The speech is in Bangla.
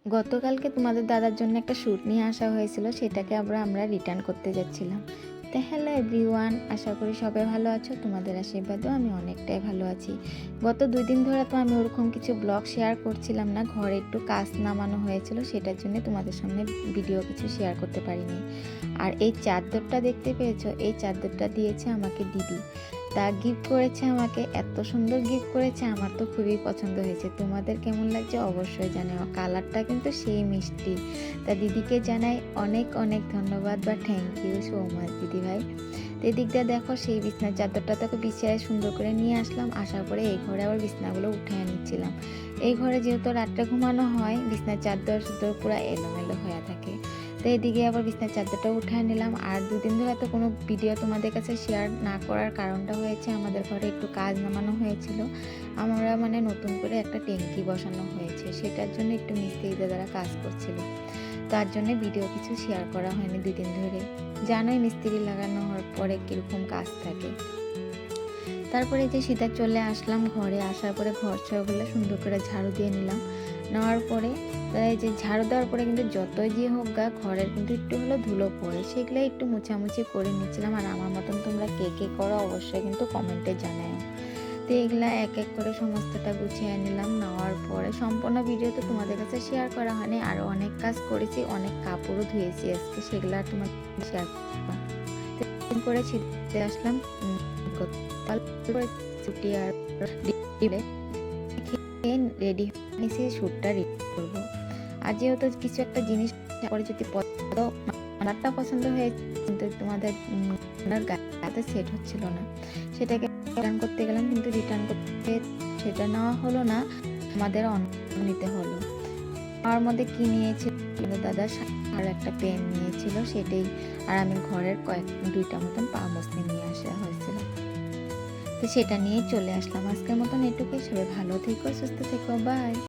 গতকালকে তোমাদের দাদার জন্য একটা স্যুট নিয়ে আসা হয়েছিল, সেটাকে আমরা রিটার্ন করতে যাচ্ছিলাম। তো হ্যালো এভরিওয়ান, আশা করি সবাই ভালো আছো। তোমাদের আশীর্বাদেও আমি অনেকটাই ভালো আছি। গত 2 দিন ধরে তো আমি ওরকম কিছু ব্লগ শেয়ার করছিলাম না, ঘরে একটু কাজ নামানো হয়েছিল, সেটার জন্য তোমাদের সামনে ভিডিও কিছু শেয়ার করতে পারিনি। আর এই চাদরটা দেখতে পেয়েছো, এই চাদরটা দিয়েছে আমাকে দিদি। তা গিফট করেছে আমাকে, এত সুন্দর গিফট করেছে, আমার তো খুবই পছন্দ হয়েছে। তোমাদের কেমন লাগছে অবশ্যই জানাও। কালারটা কিন্তু সেই মিষ্টি। তা দিদিকে জানাই অনেক অনেক ধন্যবাদ বা থ্যাংক ইউ সো মাচ দিদি ভাই। তো এদিকটা দেখো, সেই বিছনার চাদরটা তোকে বিছায় সুন্দর করে নিয়ে আসলাম। আসার পরে এই ঘরে আবার বিছনাগুলো উঠে নিচ্ছিলাম। এই ঘরে যেহেতু রাত্রে ঘুমানো হয়, বিছনার চাদর সুন্দর পুরো এলোমেলো হয়ে থাকে। তো এদিকে আবার বিছনার চাদরটা উঠিয়ে নিলাম। আর 2 দিন ধরে তো কোনো ভিডিও তোমাদের কাছে শেয়ার না করার কারণটা হয়েছে, আমাদের ঘরে একটু কাজ নামানো হয়েছিল। আমরা নতুন করে একটা ট্যাঙ্কি বসানো হয়েছে, সেটার জন্য একটু মিস্ত্রি দাদারা কাজ করছিল। তার জন্য ভিডিও কিছু শেয়ার করা হয়নি 2 দিন ধরে। জানোই মিস্ত্রি লাগানো হওয়ার পরে কীরকম কাজ থাকে। তারপরে যে সিধা চলে আসলাম ঘরে। আসার পরে ঘর ছয়গুলো সুন্দর করে ঝাড়ু দিয়ে নিলাম। নেওয়ার পরে এই যে ঝাড়ু দেওয়ার পরে কিন্তু যতই যে হোক গা, ঘরের কিন্তু একটু হলো ধুলো পড়ে, সেগুলো একটু মোছামুছি করে নিচ্ছিলাম। আর আমার মতন তোমরা কে কে করো অবশ্যই কিন্তু কমেন্টে জানাও। তো এগুলা এক এক করে সমস্তটা গুছিয়ে নিলাম। নেওয়ার পরে সম্পূর্ণ ভিডিও তো তোমাদের কাছে শেয়ার করা হয়নি, আরও অনেক কাজ করেছি, অনেক কাপড়ও ধুয়েছি আজকে, সেগুলো আর তোমার শেয়ার করে ছিটতে আসলাম। ছুটি আর রেডি হয়েছি, শ্যুটটা রেডি করবো। আর যেহেতু কিছু একটা জিনিস পরে যদি কালারটা পছন্দ হয়েছে, কিন্তু তোমাদের গায়ে সেট হচ্ছিল না, সেটাকে রিটার্ন করতে গেলাম, কিন্তু রিটার্ন করতে সেটা নেওয়া হলো না, আমাদের নিতে হলো। আমার মধ্যে কি নিয়েছিল দাদা, আর একটা পেন নিয়েছিল সেটাই, আর আমি ঘরের 2টা মতন পা মুছতে নিয়ে আসা হয়েছিল। তো সেটা নিয়ে চলে আসলাম। আজকের মতন এটুকুই। সবাই ভালো থেকো, সুস্থ থেকো, বাই।